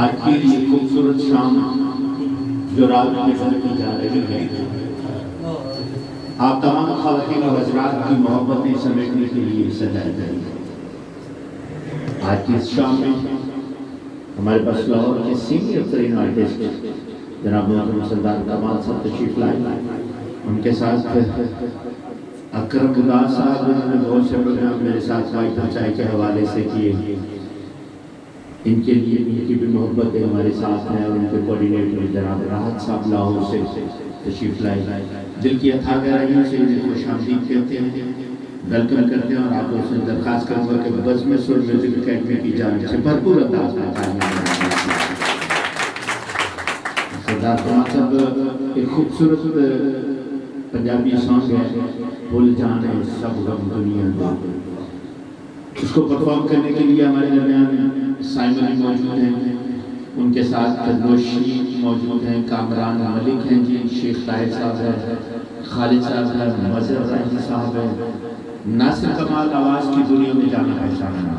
आज की ये खूबसूरत शाम जो रात में की जा रही है, आप तमाम ख़वातीन और हज़रात की मोहब्बतें समेटने के लिए सजाई गई है। आज की इस शाम में हमारे पास लाहौर के सीनियर तरीन आर्टिस्ट जनाब मोहतरम सरदार कमाल साहब तशरीफ लाए। उनके साथ अकरम गुदार साहब, उन्होंने बहुत से प्रोग्राम मेरे साथ वाई पंचायत के हवाले से किए। इनके लिए इनकी भी मोहब्बतें हमारे साथ हैं और उनके कोऑर्डिनेटर जनाब राहत साहब लाहौर से तशरीफ लाए। दिल की अथाह गहराइयों से इन्हें खुशामदीद कहते हैं, वेलकम करते हैं और आप लोगों से दरख्वास्त करूँगा कि बज़्म सुर म्यूजिक अकेडमी की जानिब से भरपूर अंदाज में सरदार कमाल साहब एक खूबसूरत पंजाबी सॉन्ग है, भूल जाने सब गम दुनिया में। उसको परफॉर्म करने के लिए हमारे दरमियान साइमन मौजूद हैं, उनके साथ नौशी मौजूद हैं, कामरान मलिक हैं जी, शेख ताहिर साहब हैं, खालिद साहब हैं, मज़हर राही साहब हैं, नासिर कमाल आवाज़ की दुनिया में जाना पहचाना है।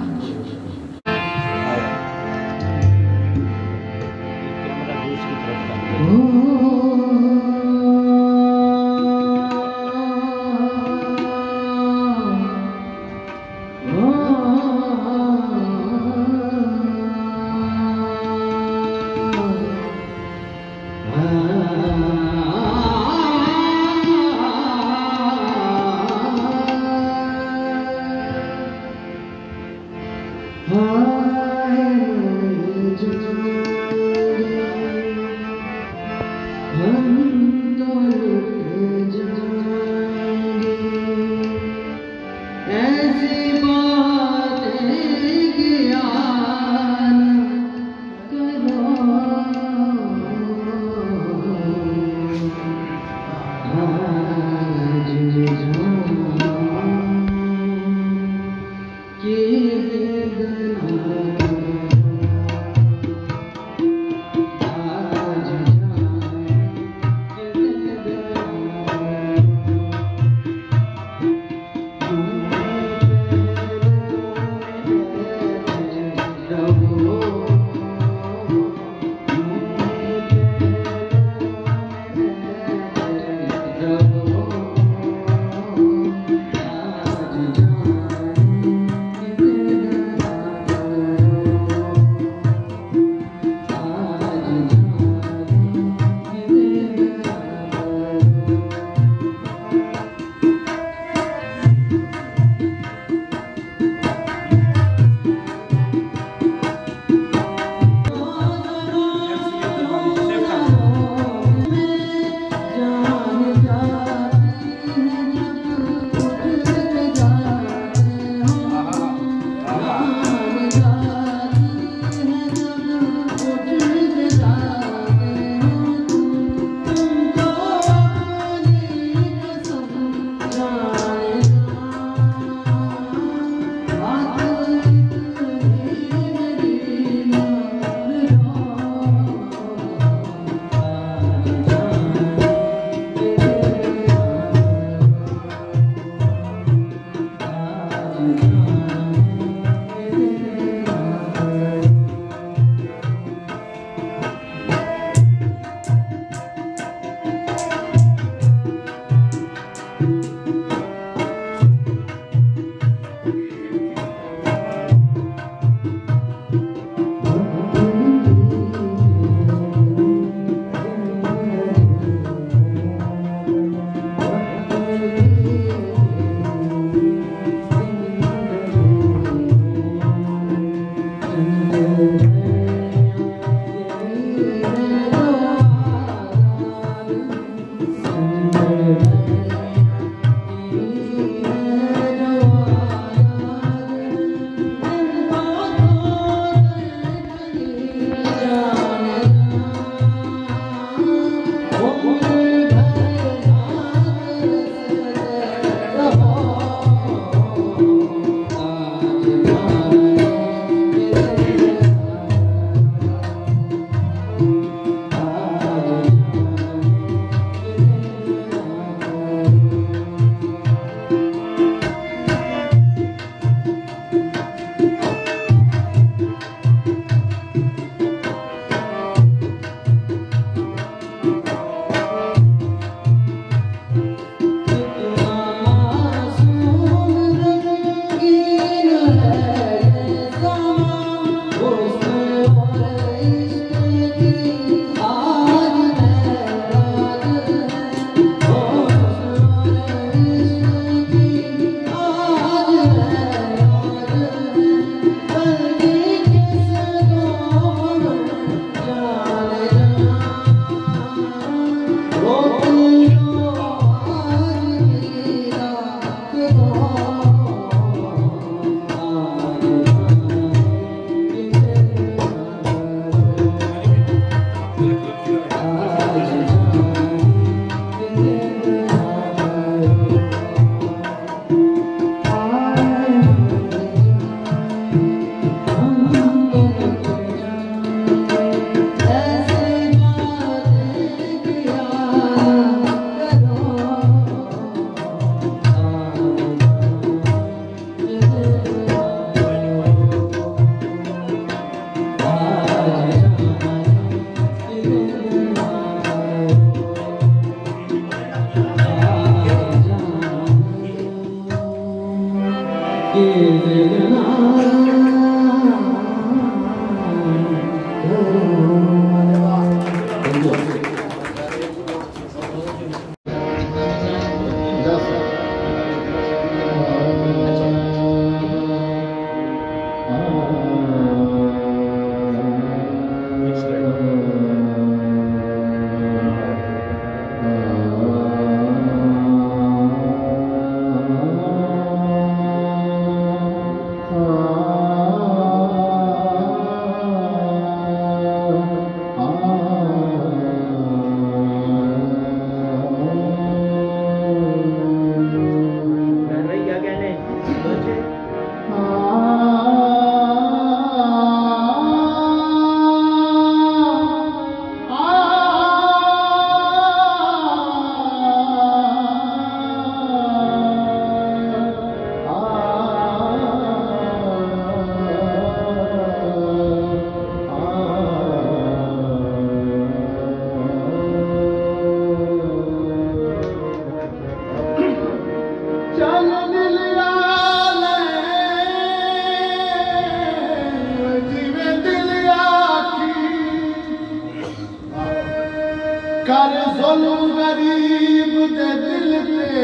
कर ज़ुल्म गरीब दे दिल ते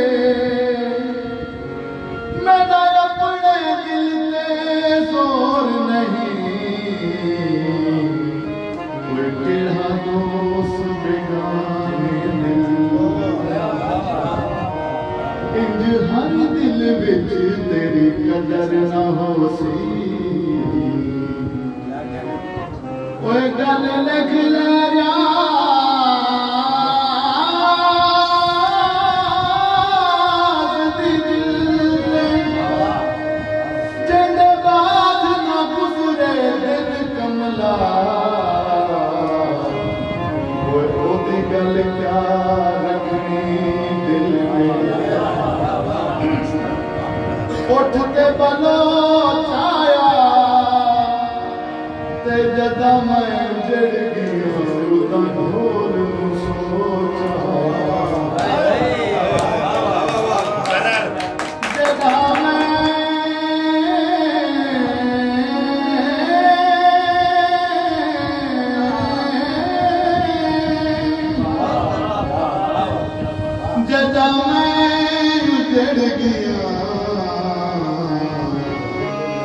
मेरा अपने दिल ते जोर नहीं कोई तेरा दोस्त बेगाने इंज हर दिल विच तेरी कदर ना हो सी ओए गल लिख ले गल क्या रखनी दिल में उठ के बलो छाया ते जदा मैं जड़ गई उदा ढोल सोचा जदा जदा मैं उजड़ गया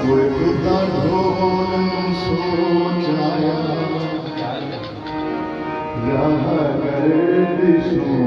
कोई खुदा ढोल सोचाया राह गर्दिशों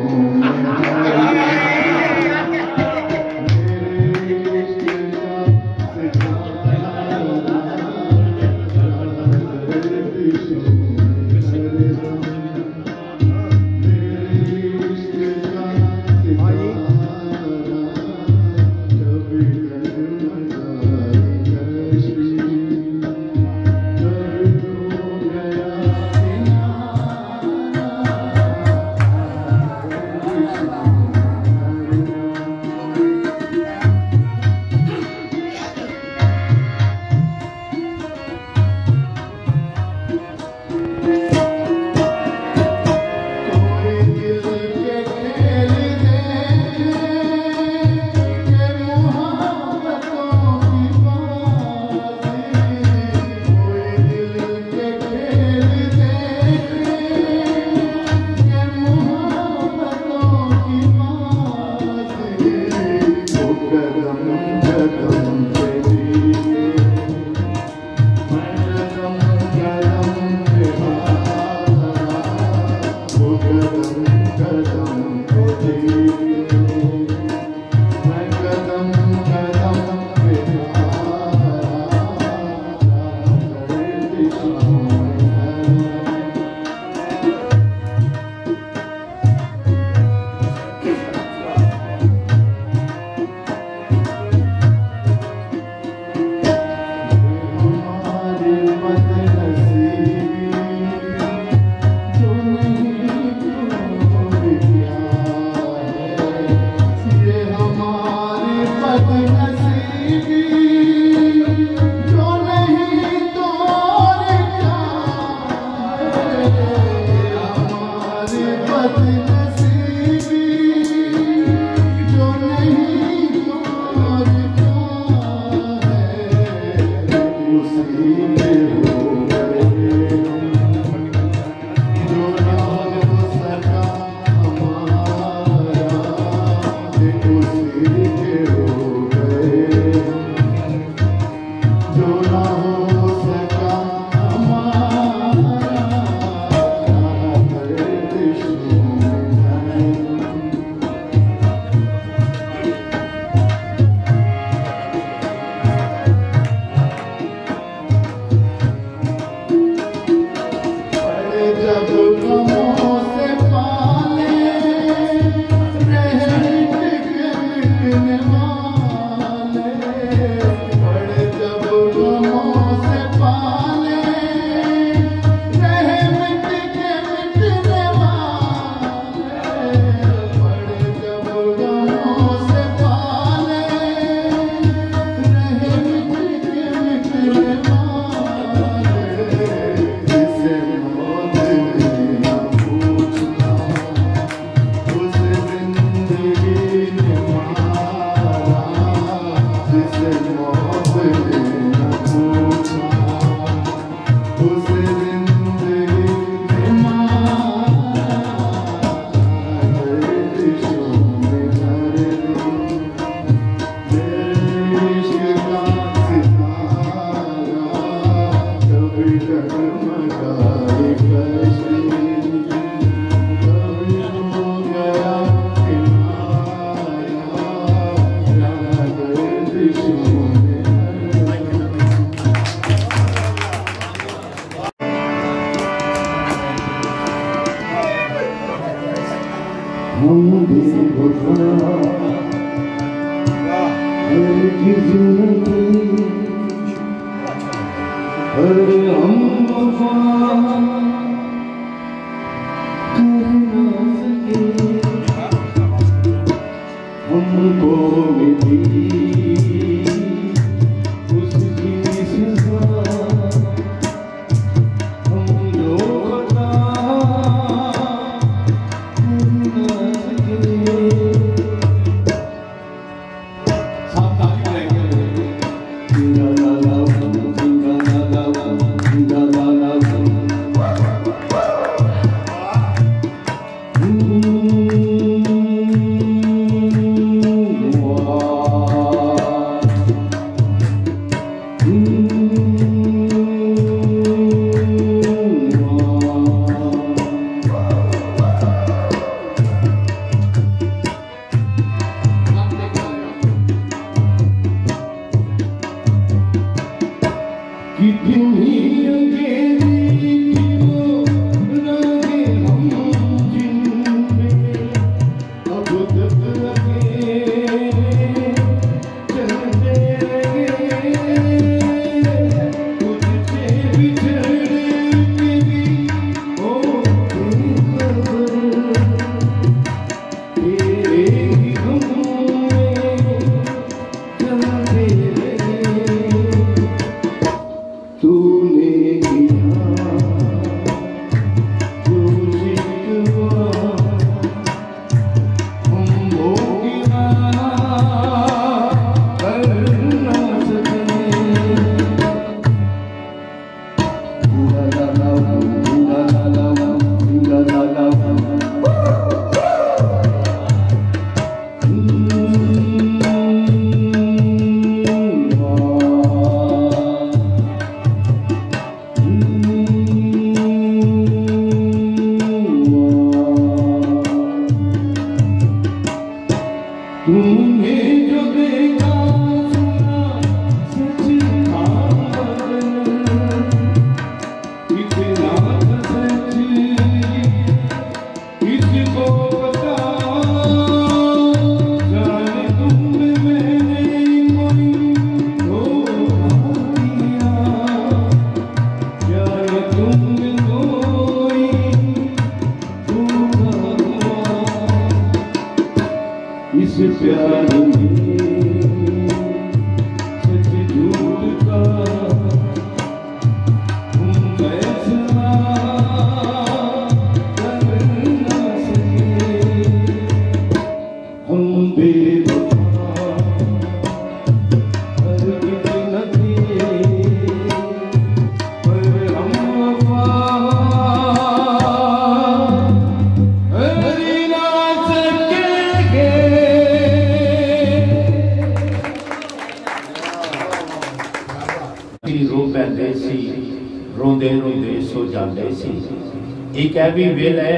एक है भी वेल है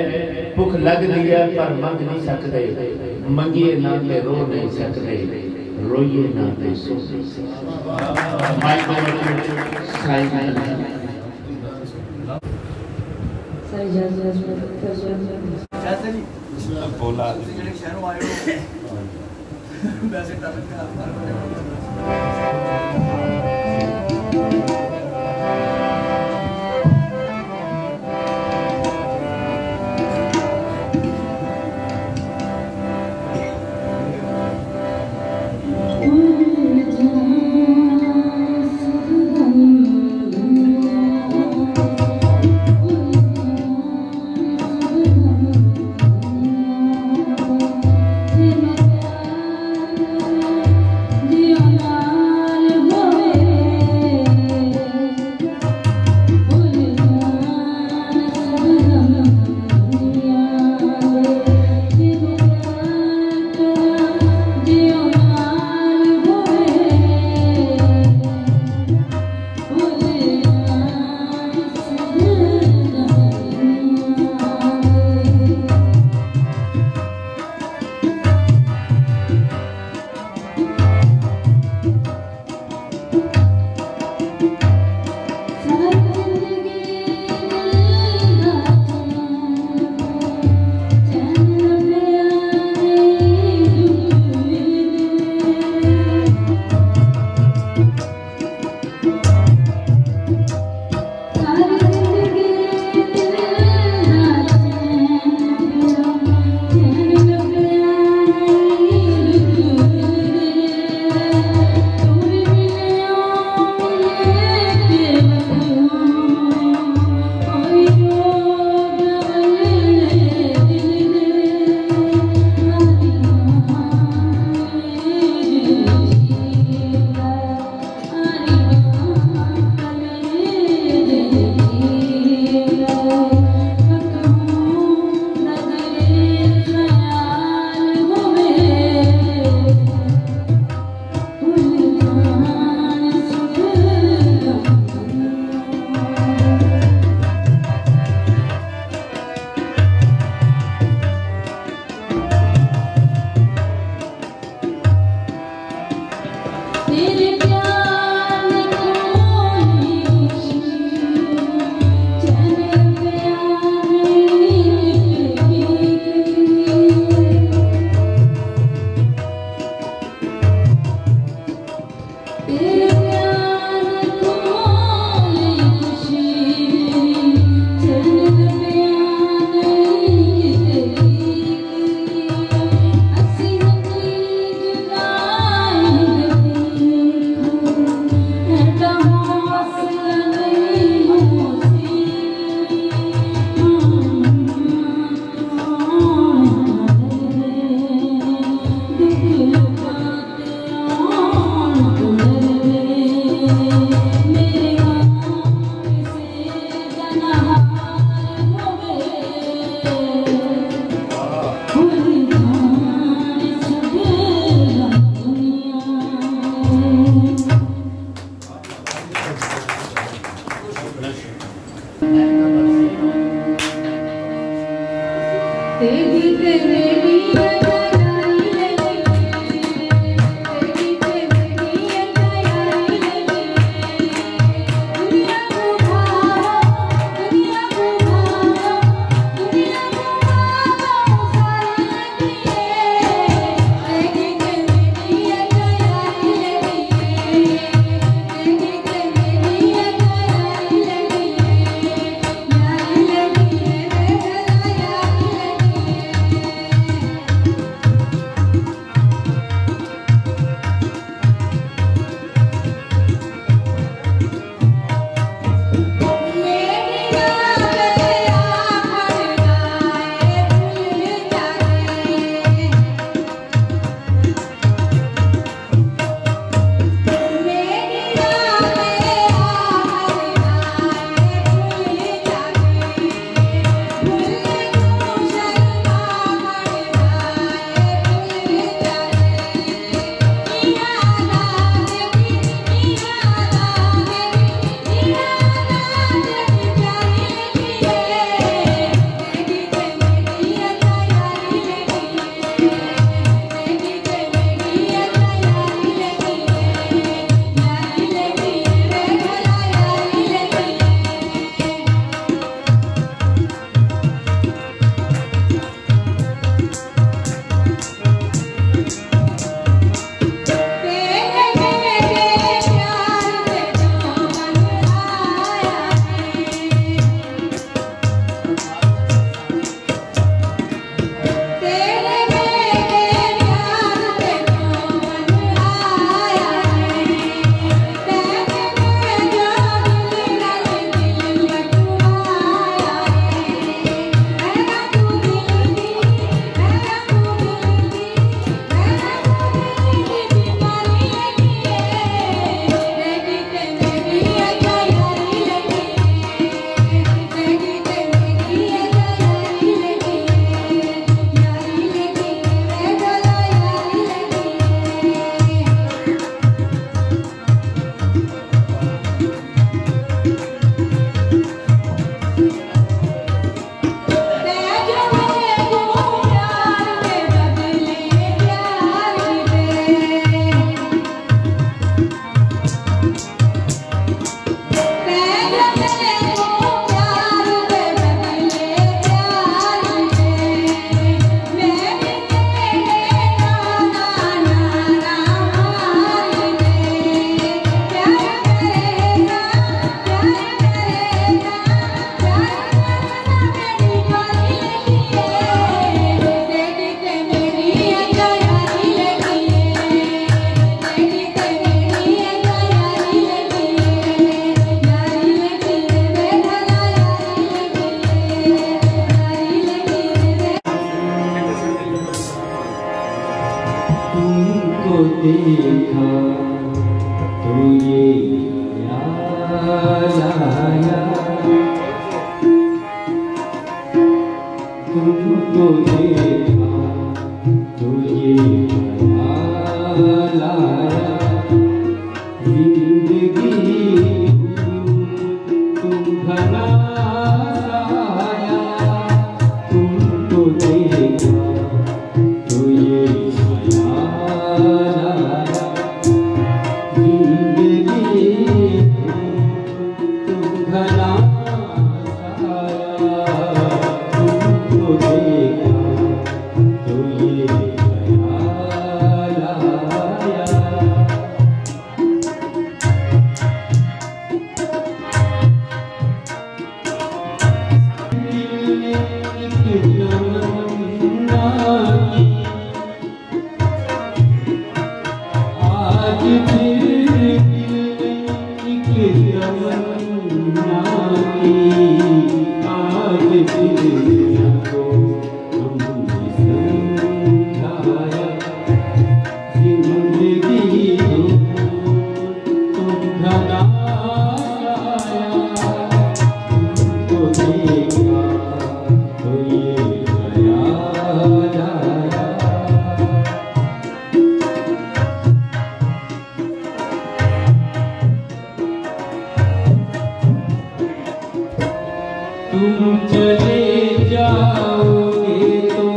भुख लग रही है पर मंग नहीं सकते मंगिए ना ते रो नहीं सकते रोइए ना ते सो बोला Yeah. देखा तो ये याद आया, तुमको देखा तो ये ख्याल आया, जिंदगी तुम घना साया, तुमको देखा तो ये ख्याल आया, आज फिर एक तमन्ना की, आज फिर को हमने समझाया, जिंदगी तुमका नाया, तुमको देखा तो ये ख्याल आया। तुम चले जाओगे तो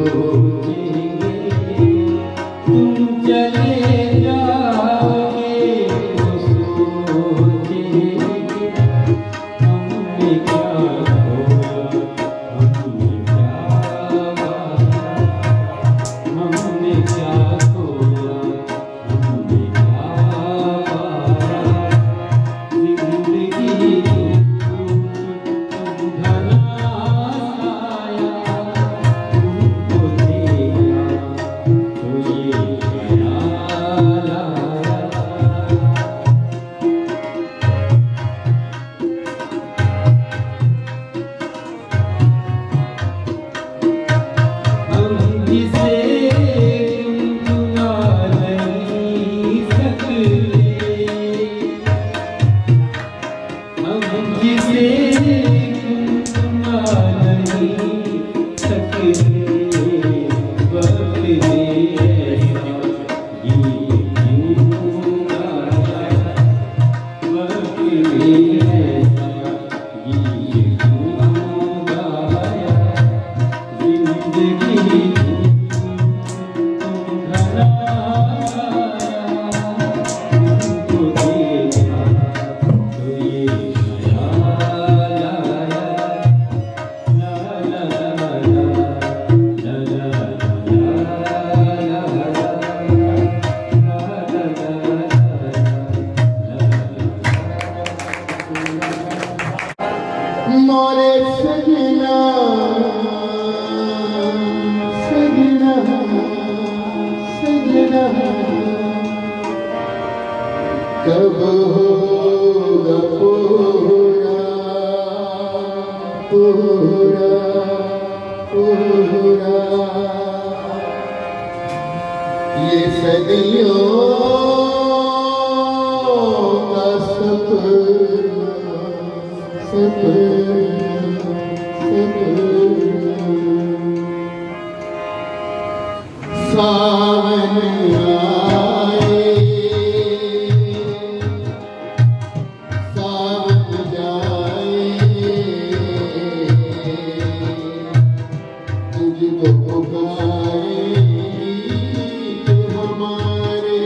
सोचेंगे, तुम चले जाओगे तो सोचेंगे, हमने क्या खोया, हमने क्या पाया, हमने क्या खोया, हमने क्या पाया, जिंदगी मोरे सजना सजना सजना, कब होगा पूरा पूरा पूरा ये सदियों का सपना सपना सावन आए सावन जाए, तुझको पुकारे हमारे,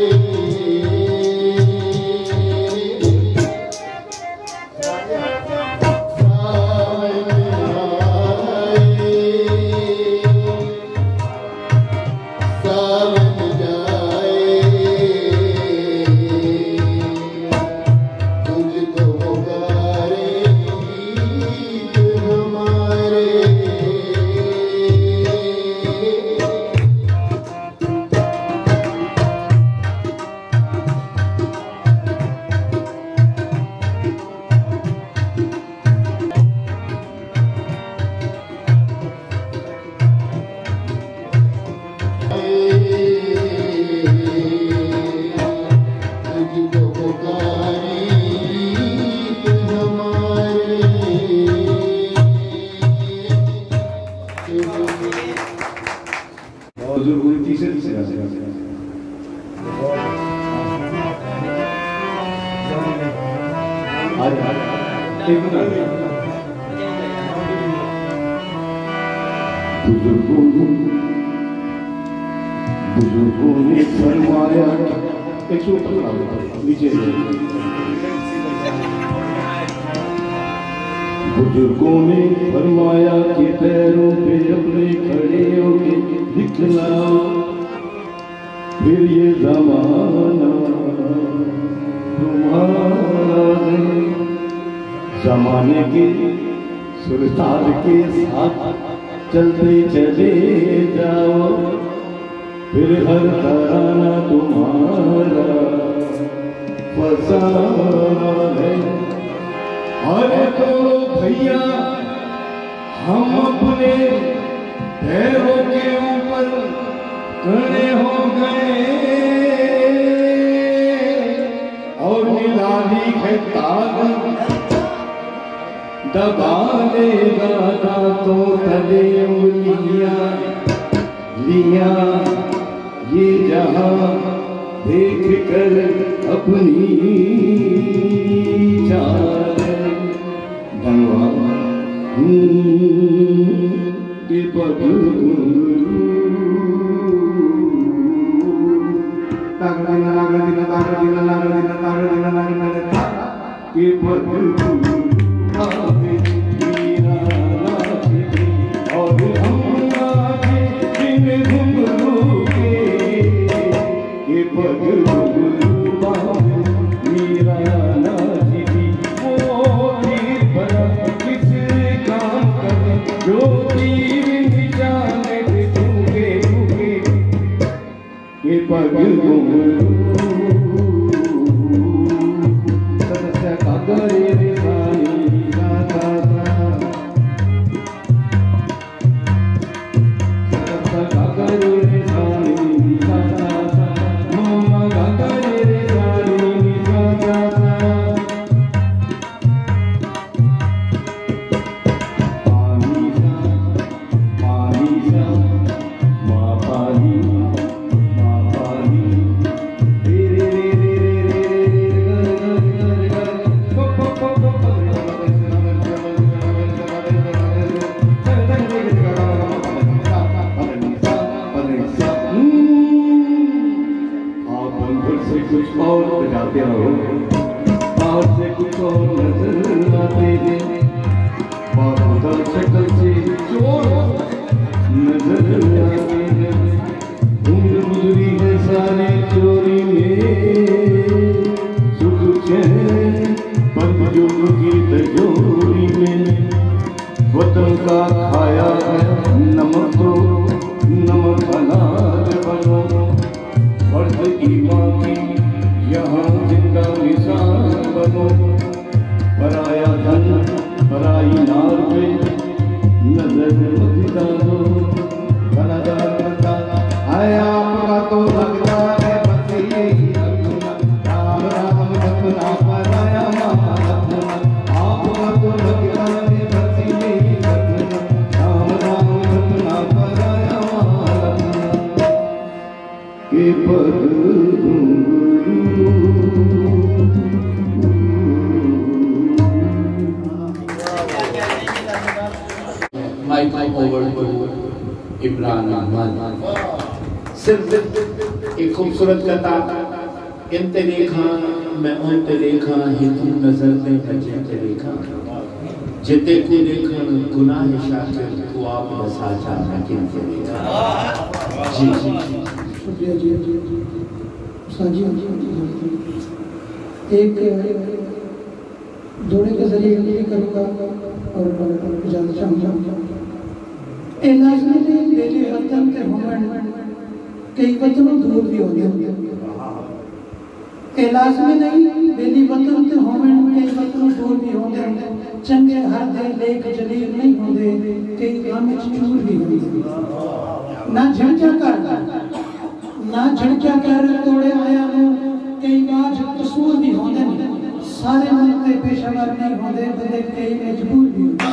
बुजुर्गों ने फरमाया, एक सौ नीचे, बुजुर्गों ने फरमाया कि पैरों पे अपने खड़े होके दिखलाओ, फिर ये जमाना तुम्हारा है। जमाने के सुरताल के साथ चलते चले जाओ, फिर हर तराना तुम्हारा फसाना है। अरे तो भैया हम अपने पैरों के ऊपर खड़े हो गए और निराली है ताकत दबा लेगा तो तले उंगलियां लिया ये जहां देख कर अपनी चाल के पग के पग वतन का खाया है नमक तो नमक अनाज बनो फर्ज ईमान की यहाँ जिंदा निशान बनो पराया धन पराई नार पे नजर मत डालो बनादार बंदा है आपका तो लगता है बस यही राम राम जपना पराया आपका तो लगता है बस यही राम राम जपना पराया के पद इमरान अहमद सिर्फ एक खूबसूरत कथा इनते देखा मैं उनते देखा हिंदू नजर में बचे ते देखा जिते को देखा गुनाह शाकिर को आप बसा चाहना किनते देखा जी शुक्रिया जी साजी एक जोड़े के जरिए ये करूँगा और इजाजत चाहूँगा ए लाज़मी नहीं बेली वतन के होवन कई वतनों दूर भी होते हैं ए लाज़मी नहीं बेली वतन के होवन कई वतनों दूर भी होते हैं चंगे हर दे लेख जलील नहीं होते कई आमिर चूर भी होते ना झड़का कर तोड़े आया हूँ कई बाज कसूर भी होते हैं सारे मनते पेशेवर नहीं होते बंदे कई मजबूर भी होते